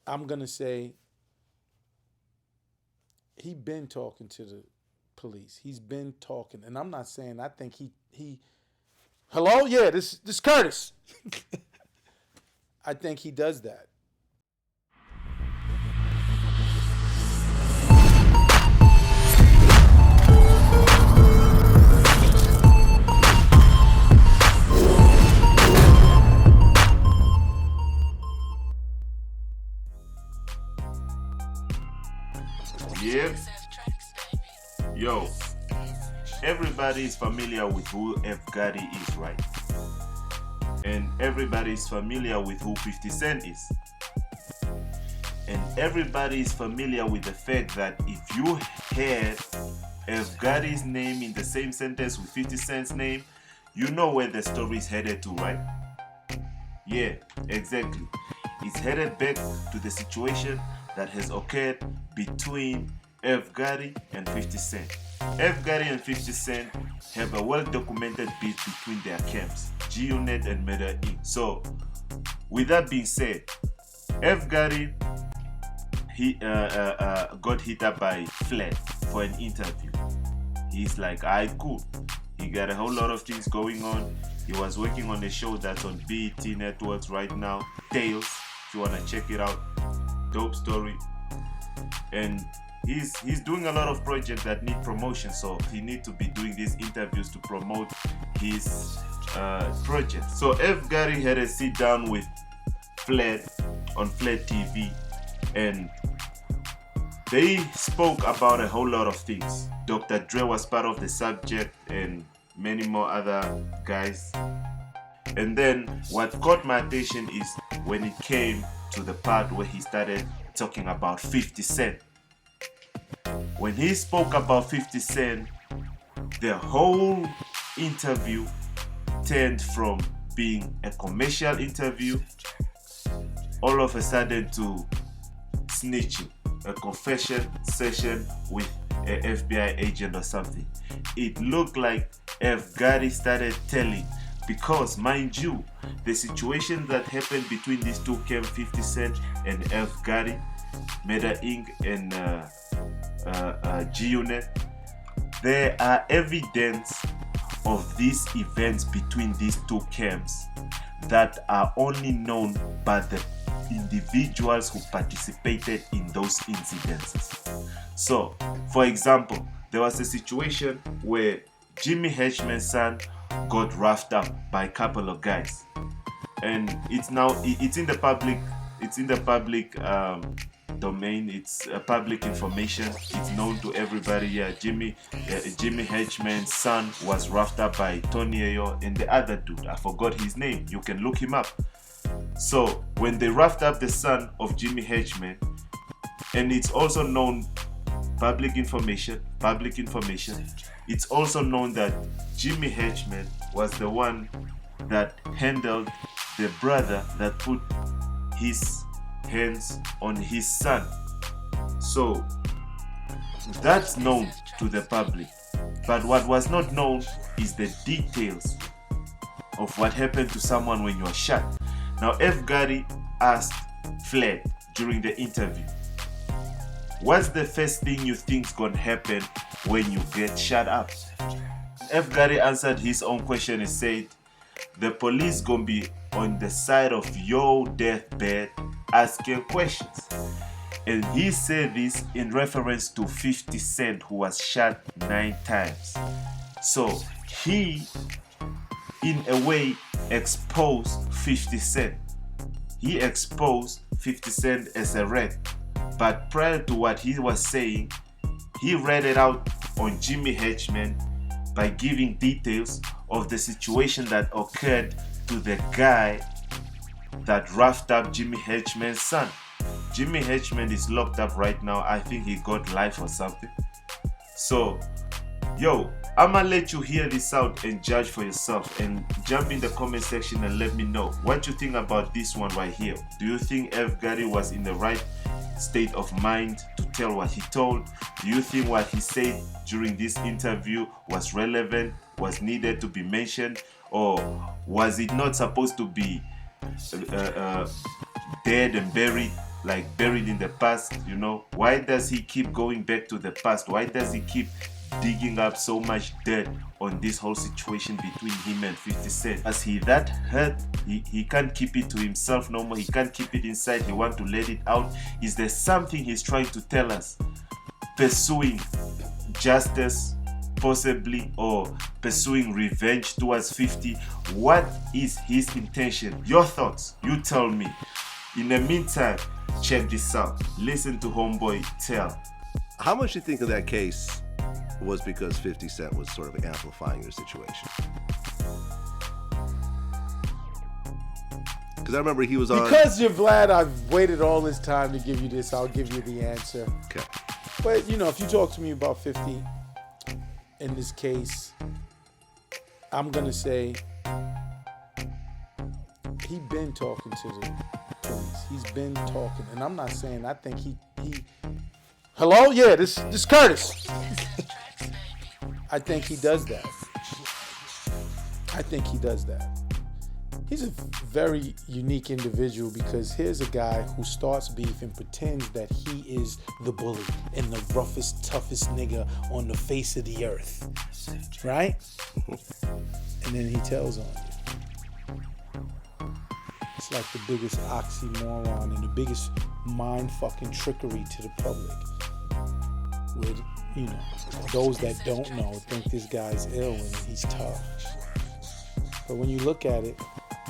I'm going to say he been talking to the police. He's been talking. And I'm not saying I think he hello? Yeah, this Curtis. I think he does that. Yep. Yo, everybody is familiar with who F. Gotti is, right? And everybody is familiar with who 50 Cent is. And everybody is familiar with the fact that if you had F. Gotti's name in the same sentence with 50 Cent's name, you know where the story is headed to, right? Yeah, exactly. It's headed back to the situation that has occurred between Irv Gotti and 50 Cent. Irv Gotti and 50 Cent have a well-documented beef between their camps, G-Unit and Murder Inc. So, with that being said, Irv Gotti got hit up by Flat for an interview. He's like, alright, cool. He got a whole lot of things going on. He was working on a show that's on BET Networks right now, Tales, if you want to check it out. Dope story. And he's doing a lot of projects that need promotion, so he needs to be doing these interviews to promote his project. So F. Gotti had a sit down with Flat on Flat TV, and they spoke about a whole lot of things. Dr. Dre was part of the subject and many more other guys. And then what caught my attention is when it came to the part where he started talking about 50 Cent. When he spoke about 50 Cent, the whole interview turned from being a commercial interview all of a sudden to snitching, a confession session with an FBI agent or something. It looked like F. Gotti started telling, because mind you, the situation that happened between these two camps, 50 Cent and F. Gotti, Murder Inc. and G-Unit, there are evidence of these events between these two camps that are only known by the individuals who participated in those incidences. So, for example, there was a situation where Jimmy Hedgeman's son got roughed up by a couple of guys, and it's in the public domain. It's public information. It's known to everybody. Yeah, Jimmy Hedgeman's son was roughed up by Tony Ayo and the other dude. I forgot his name. You can look him up. So when they roughed up the son of Jimmy Hedgeman, and it's also known, public information, it's also known that Jimmy Hedgeman was the one that handled the brother that put his hands on his son. So that's known to the public. But what was not known is the details of what happened to someone when you are shot. Now, F. Gotti asked Flat during the interview, what's the first thing you think's gonna happen when you get shot up? F. Gotti answered his own question and said, the police gonna be on the side of your deathbed asking questions. And he said this in reference to 50 Cent, who was shot 9 times. So he, in a way, exposed 50 Cent. He exposed 50 Cent as a rat. But prior to what he was saying, he read it out on Jimmy Hedgeman by giving details of the situation that occurred to the guy that roughed up Jimmy Hedgeman's son. Jimmy Hedgeman is locked up right now. I think he got life or something. So, yo, I'ma let you hear this out and judge for yourself, and jump in the comment section and let me know what you think about this one right here. Do you think F. Gotti was in the right state of mind to tell what he told? Do you think what he said during this interview was relevant, was needed to be mentioned, or was it not supposed to be dead and buried? like buried in the past, you know? Why does he keep going back to the past? Why does he keep digging up so much dirt on this whole situation between him and 50 Cent? As he that hurt, he can't keep it to himself no more. He can't keep it inside. He wants to let it out. Is there something he's trying to tell us? Pursuing justice, possibly, or pursuing revenge towards 50? What is his intention? Your thoughts, you tell me. In the meantime, check this out. Listen to Homeboy tell. How much do you think of that case was because 50 Cent was sort of amplifying your situation? Because I remember he was on... Because you're Vlad, I've waited all this time to give you this. I'll give you the answer. Okay. But, you know, if you talk to me about 50 in this case, I'm going to say he been talking to the police. He's been talking. And I'm not saying I think he hello? Yeah, this Curtis. I think he does that. I think he does that. He's a very unique individual because here's a guy who starts beef and pretends that he is the bully and the roughest, toughest nigga on the face of the earth. Right? And then he tells on you. It's like the biggest oxymoron and the biggest mind-fucking trickery to the public. With, you know, those that don't know think this guy's ill and he's tough. But when you look at it,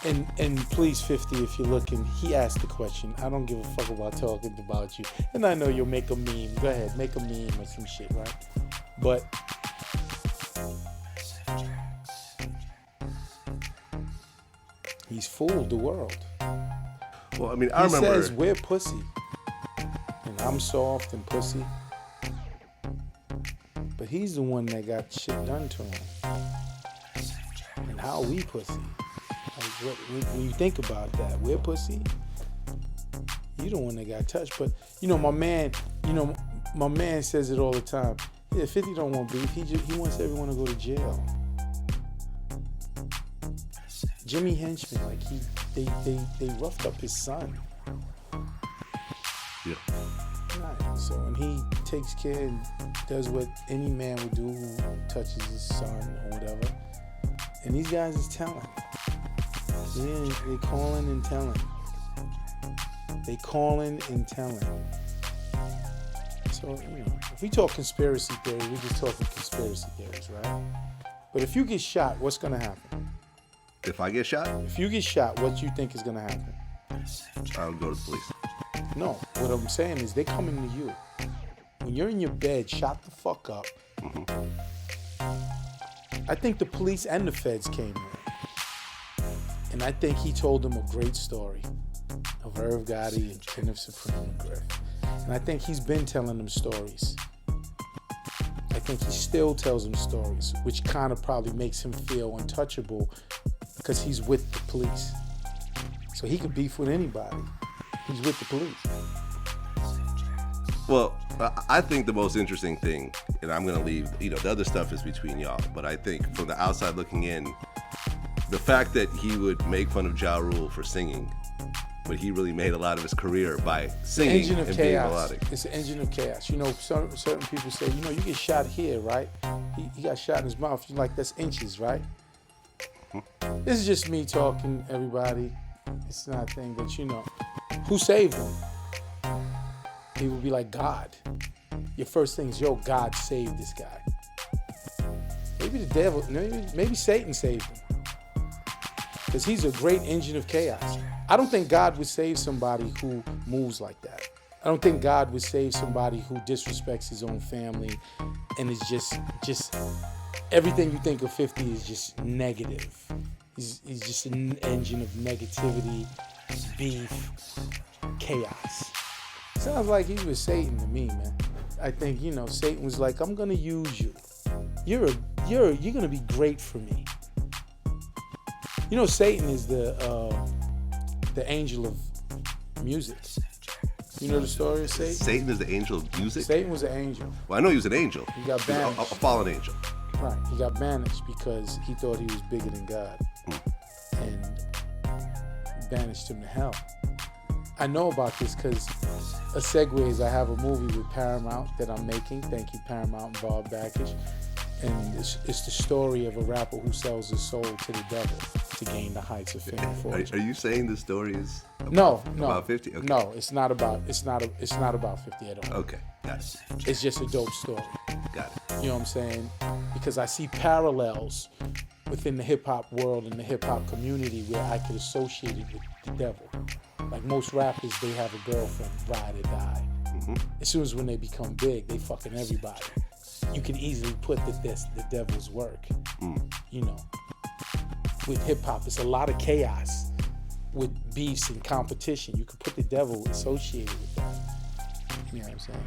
and please, 50, if you're looking, he asked the question. I don't give a fuck about talking about you. And I know you'll make a meme. Go ahead, make a meme or some shit, right? But he's fooled the world. Well, I mean, I remember... He says, we're pussy. And I'm soft and pussy. But he's the one that got shit done to him. And how we pussy. Like, when you think about that, we're pussy. You the one that got touched. But, you know, my man says it all the time. Yeah, 50 don't want beef. He wants everyone to go to jail. Jimmy Henchman, like they roughed up his son. Yeah. Right. So when he takes care and does what any man would do who touches his son or whatever, and these guys is telling. They calling and telling. They calling and telling. So, you know, if we talk conspiracy theory, we're just talking conspiracy theories, right? But if you get shot, what's gonna happen? If I get shot? If you get shot, what you think is gonna happen? I'll go to the police. No, what I'm saying is they coming to you. When you're in your bed, shot the fuck up. Mm-hmm. I think the police and the feds came in. And I think he told them a great story of Irv Gotti and Kenneth Supreme and Griff. And I think he's been telling them stories. I think he still tells them stories, which kind of probably makes him feel untouchable because he's with the police. So he could beef with anybody. He's with the police. Well, I think the most interesting thing, and I'm going to leave, you know, the other stuff is between y'all, but I think from the outside looking in, the fact that he would make fun of Ja Rule for singing, but he really made a lot of his career by singing and being melodic. It's an engine of chaos. You know, certain people say, you know, you get shot here, right? He got shot in his mouth. You're like, that's inches, right? Mm-hmm. This is just me talking, everybody. It's not a thing, but you know, who saved him? He would be like, God. Your first thing is, yo, God saved this guy. Maybe the devil, maybe Satan saved him. Because he's a great engine of chaos. I don't think God would save somebody who moves like that. I don't think God would save somebody who disrespects his own family and is just everything you think of 50 is just negative. He's just an engine of negativity, beef, chaos. Sounds like he was Satan to me, man. I think, you know, Satan was like, I'm gonna use you. You're gonna be great for me. You know, Satan is the angel of music. You know the story of Satan? Satan is the angel of music? Satan was an angel. Well, I know he was an angel. He got banished. A fallen angel. Right. He got banished because he thought he was bigger than God. And banished him to hell. I know about this because a segue is I have a movie with Paramount that I'm making. Thank you, Paramount and Bob Backish. And it's the story of a rapper who sells his soul to the devil to gain the heights of fame and fortune. Are you saying the story is No. about 50? Okay. No, it's not about 50 at all. Okay, got it. It's just a dope story. Got it. You know what I'm saying? Because I see parallels within the hip hop world and the hip hop community where I could associate it with the devil. Like most rappers, they have a girlfriend, ride or die. As soon as when they become big, they fucking everybody. You can easily put that that's the devil's work. You know, with hip hop, it's a lot of chaos with beefs and competition. You can put the devil associated with that. You know what I'm saying?